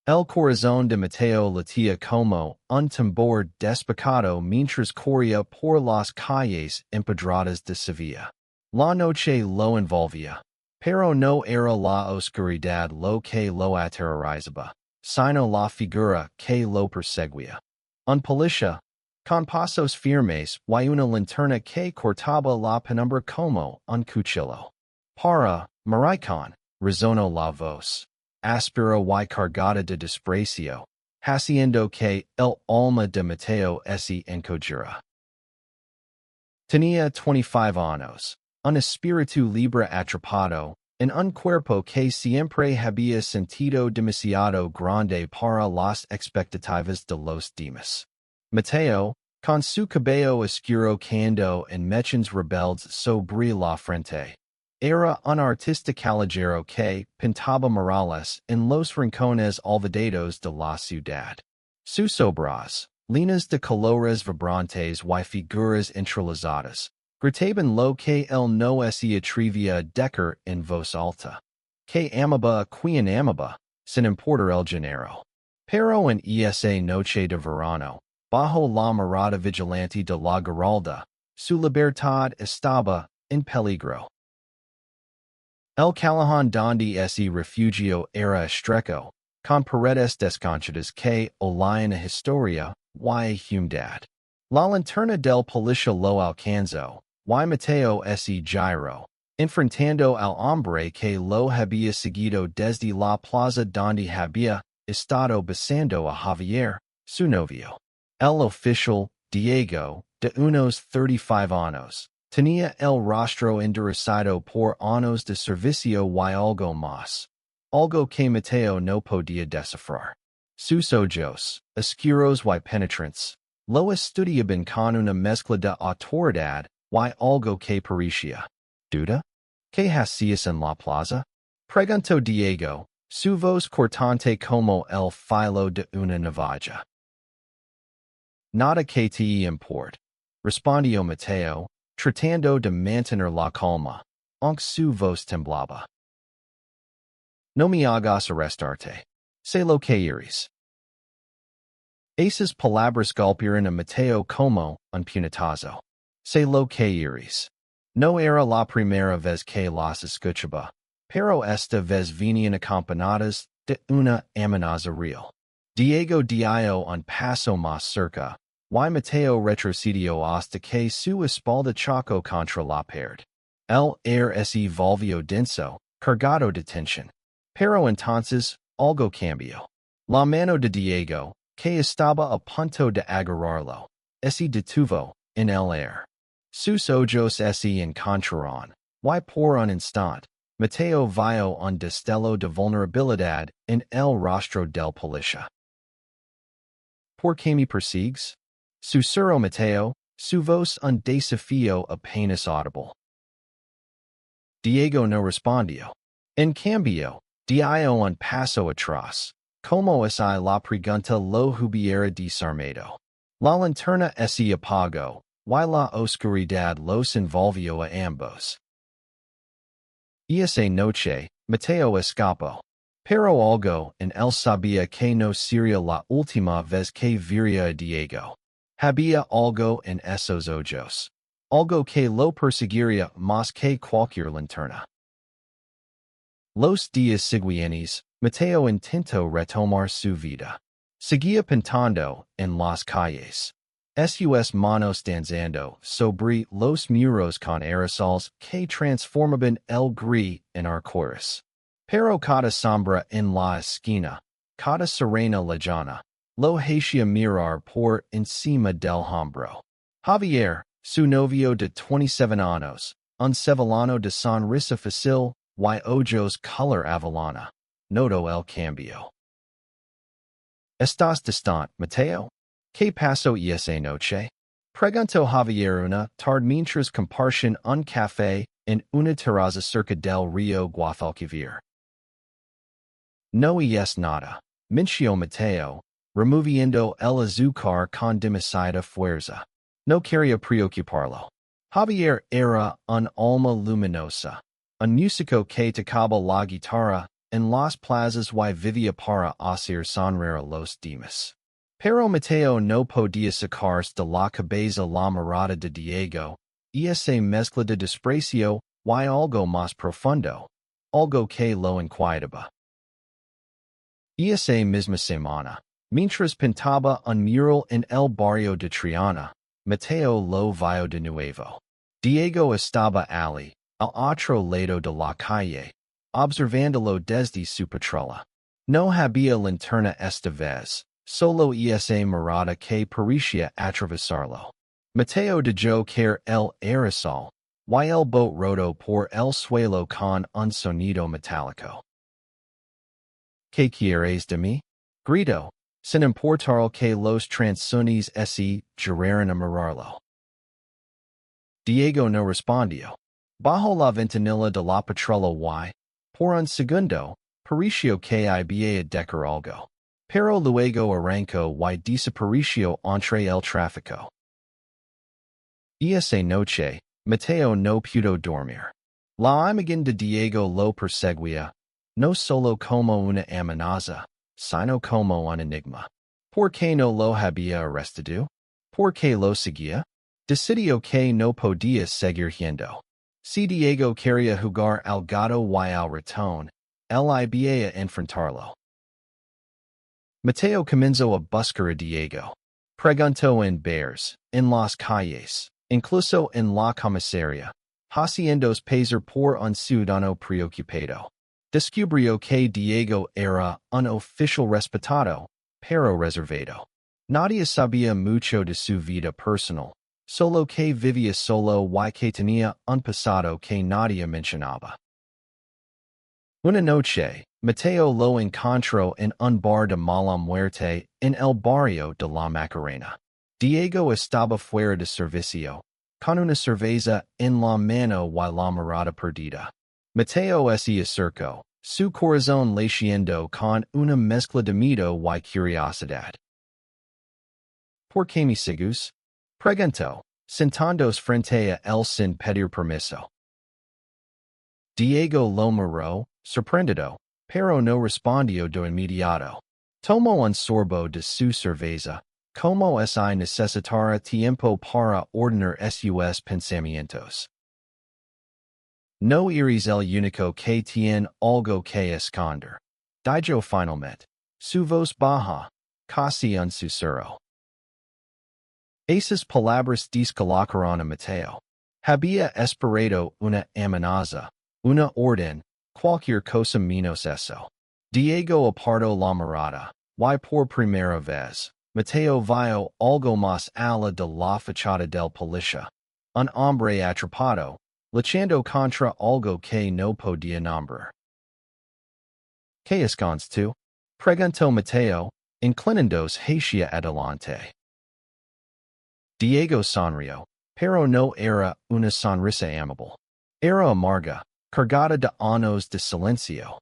El corazón de Mateo latía como un tambor despacado mientras corría por las calles empedradas de Sevilla. La noche lo envolvía, pero no era la oscuridad lo que lo aterrorizaba, sino la figura que lo perseguía. Un policía, con pasos firmes y una linterna que cortaba la penumbra como un cuchillo. Para, maricón, resonó la voz, áspera y cargada de desprecio, haciendo que el alma de Mateo se encogiera. Tenía 25 años, un espíritu libre atrapado, en un cuerpo que siempre había sentido demasiado grande para las expectativas de los demás. Mateo, con su cabello oscuro cayendo en mechones rebeldes sobre la frente, era un artista callejero que pintaba murales en los rincones olvidados de la ciudad. Sus obras, líneas de colores vibrantes y figuras entrelazadas, gritaban lo que él no se atrevía a decir en voz alta. Que amaba a quien amaba, sin importar el género. Pero en esa noche de verano, bajo la mirada vigilante de la Giralda, su libertad estaba en peligro. El callejón donde ese refugio era estrecho, con paredes desconchadas que olían a historia y humedad. La linterna del policía lo alcanzó, y Mateo se giró, enfrentando al hombre que lo había seguido desde la plaza donde había estado besando a Javier, su novio. El oficial, Diego, de unos 35 años, tenía el rostro enderezado por años de servicio y algo más. Algo que Mateo no podía descifrar. Sus ojos, oscuros y penetrantes, lo estudiaban con una mezcla de autoridad y algo que parecía duda. ¿Qué hacías en la plaza? Preguntó Diego, su voz cortante como el filo de una navaja. Nada que te importe, respondió Mateo, tratando de mantener la calma, aunque su voz temblaba. No me hagas arrestarte. Sé lo que eres. Esas palabras golpearon a Mateo como un puñetazo. Sé lo que eres. No era la primera vez que las escuchaba, pero esta vez venían acompañadas de una amenaza real. Diego dio un paso más cerca, y Mateo retrocedió hasta que su espalda chocó contra la pared. El aire se volvió denso, cargado de tensión. Pero entonces, algo cambió. La mano de Diego, que estaba a punto de agarrarlo, se detuvo en el aire. Sus ojos se encontraron, y por un instante, Mateo vio un destello de vulnerabilidad en el rostro del policía. ¿Por qué me persigues? Susurró Mateo, su voz un desafío apenas audible. Diego no respondió. En cambio, dio un paso atrás, como si la pregunta lo hubiera desarmado. La linterna se apagó, y la oscuridad los envolvió a ambos. Esa noche, Mateo escapó. Pero algo en él sabía que no sería la última vez que vería a Diego. Había algo en esos ojos. Algo que lo perseguiría más que cualquier linterna. Los días siguientes, Mateo intentó retomar su vida. Seguía pintando en las calles. Sus manos danzando sobre los muros con aerosols que transformaban el gris en arcoíris. Pero cada sombra en la esquina, cada serena lejana, lo hacía mirar por encima del hombro. Javier, su novio de 27 años, un sevillano de sonrisa fácil y ojos color avellana, notó el cambio. ¿Estás distante, Mateo? ¿Qué pasó esa noche? Preguntó Javier una tarde mientras compartían un café en una terraza cerca del río Guadalquivir. No es nada, mintió Mateo, removiendo el azúcar con demasiada fuerza. No quería preocuparlo. Javier era un alma luminosa, un músico que tocaba la guitarra en las plazas y vivía para hacer sonreír los demás. Pero Mateo no podía sacarse de la cabeza la mirada de Diego, y esa mezcla de desprecio y algo más profundo, algo que lo inquietaba. Y esa misma semana, mientras pintaba un mural en el barrio de Triana, Mateo lo vio de nuevo. Diego estaba allí, al otro lado de la calle, observándolo desde su patrola. No había linterna esta vez, solo esa mirada que parecía atravesarlo. Mateo dejó caer el aerosol, y el bote rodó por el suelo con un sonido metálico. ¿Qué quieres de mí? Gritó, sin importar que los transeúntes se giraran a mirarlo. Diego no respondió. Bajo la ventanilla de la patrola y, por un segundo, pareció que había decir algo. Pero luego arrancó y desapareció entre el tráfico. Y esa noche, Mateo no pudo dormir. La imagen de Diego lo perseguía, no solo como una amenaza, sino como un enigma. ¿Por qué no lo había arrestado? ¿Por qué lo seguía? Decidió que no podía seguir yendo. Si Diego quería jugar al gato y al ratón, él iba a enfrentarlo. Mateo comenzó a buscar a Diego. Preguntó en bares, en las calles, incluso en la comisaría, haciéndose pasar por un ciudadano preocupado. Descubrió que Diego era un oficial respetado, pero reservado. Nadie sabía mucho de su vida personal, solo que vivía solo y que tenía un pasado que nadie mencionaba. Una noche, Mateo lo encontró en un bar de mala muerte en el barrio de la Macarena. Diego estaba fuera de servicio, con una cerveza en la mano y la mirada perdida. Mateo se acercó, su corazón latiendo con una mezcla de miedo y curiosidad. ¿Por qué me sigues? Preguntó, sentándose frente a él sin pedir permiso. Diego lo miró, sorprendido, pero no respondió de inmediato. Tomó un sorbo de su cerveza, como si necesitara tiempo para ordenar sus pensamientos. No eres el único que tiene algo que esconder. Dijo finalmente, su voz baja, casi un susurro. Esas palabras descolocaron a Mateo. Había esperado una amenaza, una orden, cualquier cosa menos eso. Diego apartó la mirada, y por primera vez, Mateo vio algo más allá de la fachada del policía. Un hombre atrapado, luchando contra algo que no podía nombrar. ¿Qué escondes tú? Preguntó Mateo, inclinándose hacia adelante. Diego sonrió, pero no era una sonrisa amable. Era amarga, cargada de años de silencio.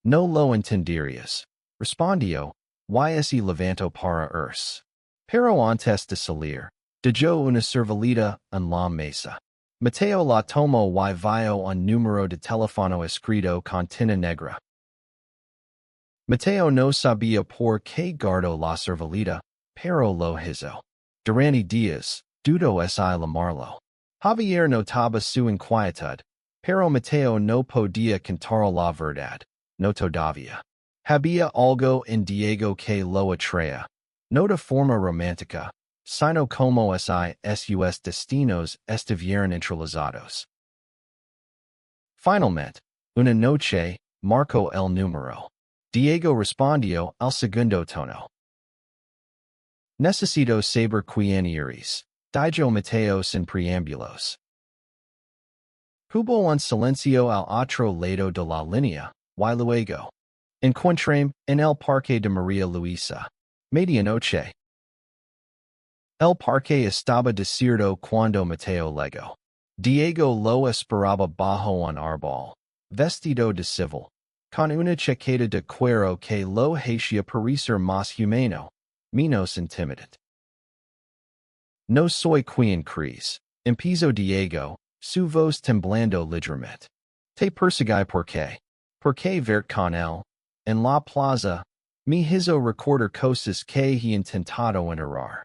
No lo entenderías, respondió, y se levantó para irse. Pero antes de salir, dejó una servileta en la mesa. Mateo la tomó y vio un número de teléfono escrito con tinta negra. Mateo no sabía por qué guardó la servileta, pero lo hizo. Durante días, dudó si llamarlo. Javier notaba su inquietud, pero Mateo no podía contar la verdad, no todavía. Había algo en Diego que lo atraía, no de forma romántica, sino como si sus destinos estuvieran entrelazados. Finalmente, una noche, marcó el número. Diego respondió al segundo tono. Necesito saber quién eres, dijo Mateo sin preámbulos. Hubo un silencio al otro lado de la línea, y luego. Encontrarme en el parque de María Luisa. Medianoche. El parque estaba desierto cuando Mateo llegó. Diego lo esperaba bajo un árbol, vestido de civil, con una chaqueta de cuero que lo hacía parecer más humano, menos intimidante. No soy quien crees, empezó Diego, su voz temblando ligeramente. Te perseguí por qué. Porque vert con él, en la plaza, mi hizo recordar cosas que he intentado enterrar.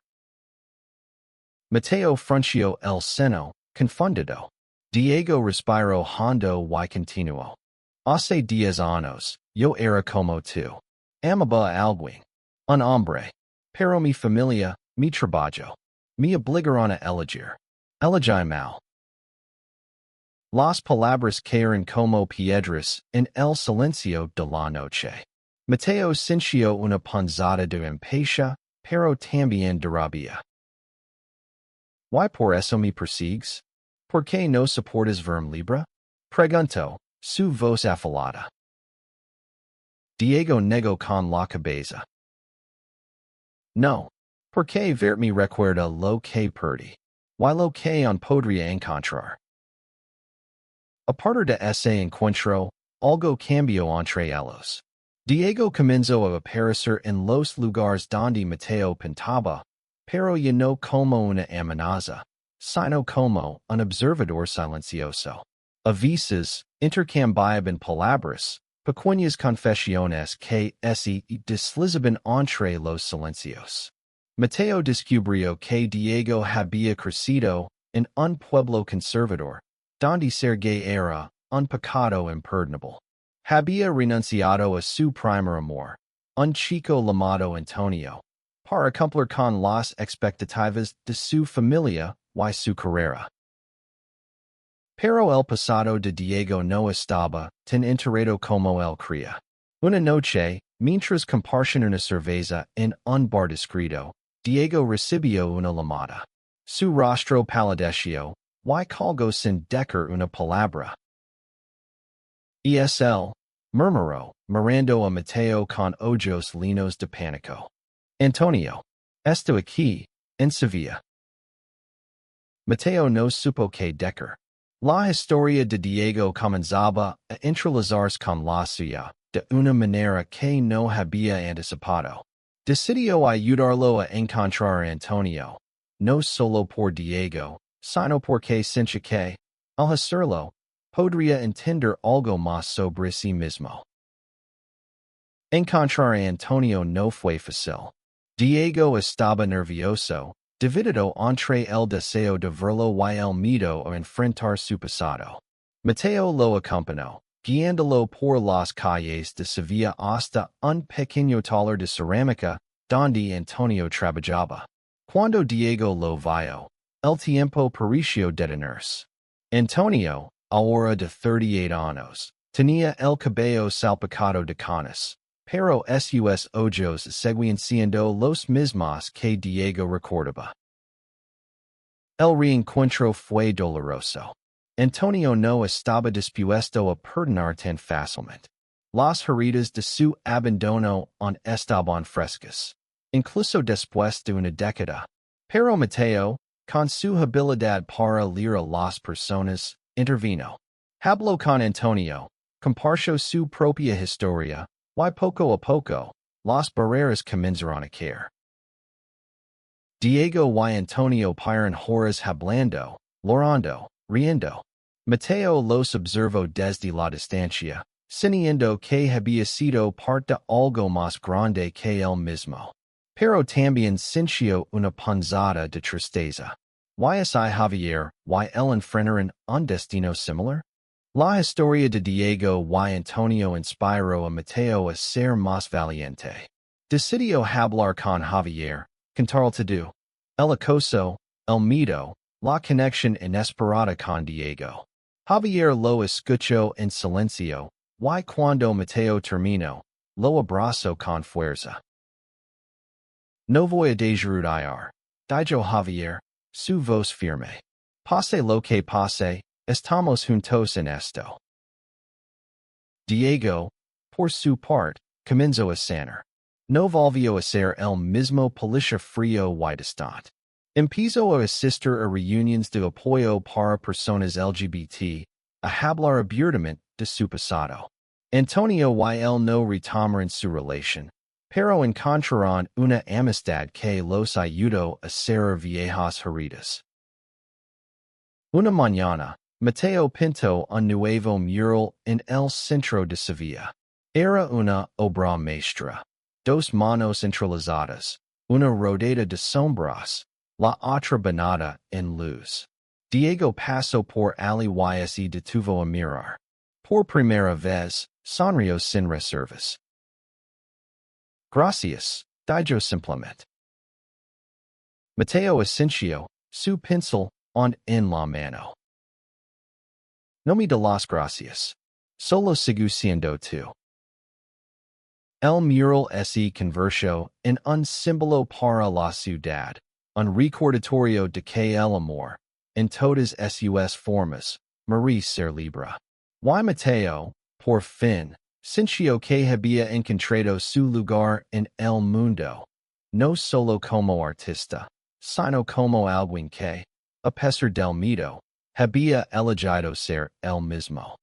Mateo frunció el seno, confundido. Diego respiró hondo y continuó. Hace 10 años, yo era como tú. Amaba a alguien. Un hombre. Pero mi familia, mi trabajo. Me obligaron a elegir. Elegí mal. Las palabras caeron como piedras en el silencio de la noche. Mateo sintió una punzada de impaciencia, pero también de rabia. ¿Why por eso me persigues? ¿Por qué no soportas verme libre? Preguntó, su voz afilada. Diego negó con la cabeza. No, porque verme recuerda lo que perdí. Y lo que aún podría encontrar. A partir de ese encuentro, algo cambió entre ellos. Diego comenzó a aparecer en los lugares donde Mateo pintaba, pero ya no como una amenaza, sino como un observador silencioso. A veces, intercambiaban palabras, pequeñas confesiones que se deslizaban entre los silencios. Mateo descubrió que Diego había crecido en un pueblo conservador, donde ser gay era un pecado imperdonable. Había renunciado a su primer amor, un chico llamado Antonio, para cumplir con las expectativas de su familia y su carrera. Pero el pasado de Diego no estaba tan enterrado como él creía. Una noche, mientras compartían una cerveza en un bar discreto, Diego recibió una llamada. Su rostro palideció, y colgó sin decir una palabra. ESL, murmuró, mirando a Mateo con ojos llenos de pánico. Antonio, estoy aquí, en Sevilla. Mateo no supo qué decir. La historia de Diego comenzaba a entrelazarse con la suya, de una manera que no había anticipado. Decidió ayudarlo a encontrar a Antonio, no solo por Diego, sino porque sentía que, al hacerlo, podría entender algo más sobre sí mismo. Encontrar a Antonio no fue fácil. Diego estaba nervioso, dividido entre el deseo de verlo y el miedo a enfrentar su pasado. Mateo lo acompañó, guiándolo por las calles de Sevilla hasta un pequeño taller de cerámica, donde Antonio trabajaba. Cuando Diego lo vio, el tiempo pareció detenerse. Antonio, ahora de 38 años, tenía el cabello salpicado de canas, pero sus ojos seguían siendo los mismos que Diego recordaba. El reencuentro fue doloroso. Antonio no estaba dispuesto a perdonar tan fácilmente. Las heridas de su abandono aún estaban frescas, incluso después de una década. Pero Mateo, con su habilidad para leer a las personas, intervino. Habló con Antonio, compartió su propia historia, y poco a poco, las barreras comenzaron a caer. Diego y Antonio paran horas hablando, llorando, riendo. Mateo los observó desde la distancia, sintiendo que había sido parte de algo más grande que él mismo. Pero también sintió una punzada de tristeza. ¿Y es Javier y él enfrentaron un destino similar? La historia de Diego y Antonio inspiró a Mateo a ser más valiente. Decidió hablar con Javier, contar todo. El acoso, el miedo, la conexión inesperada con Diego. Javier lo escuchó en silencio, y cuando Mateo terminó, lo abrazó con fuerza. No voy a desarrollar, dijo Javier, su voz firme. Pase lo que pase, estamos juntos en esto. Diego, por su parte, comenzó a sanar. No volvió a ser el mismo policía frío y distante. Empezó a asistir a reuniones de apoyo para personas LGBT, a hablar abiertamente de su pasado. Antonio y él no retomaron su relación, pero encontraron una amistad que los ayudó a cerrar viejas heridas. Una mañana, Mateo Pinto un nuevo mural en el centro de Sevilla. Era una obra maestra. Dos manos entrelazadas, una rodea de sombras, la otra banada en luz. Diego pasó por allí y se detuvo a mirar. Por primera vez, sonrió sin reservas. Gracias, dijo simplemente. Mateo asintió, su pincel en la mano. No me de las gracias. Solo sigo siendo tú. El mural se convirtió en un símbolo para la ciudad, un recordatorio de que el amor, en todas sus formas, merece ser libre. Y Mateo, por fin, sintió que había encontrado su lugar en el mundo, no solo como artista, sino como alguien que, a pesar del miedo, había elegido ser el mismo.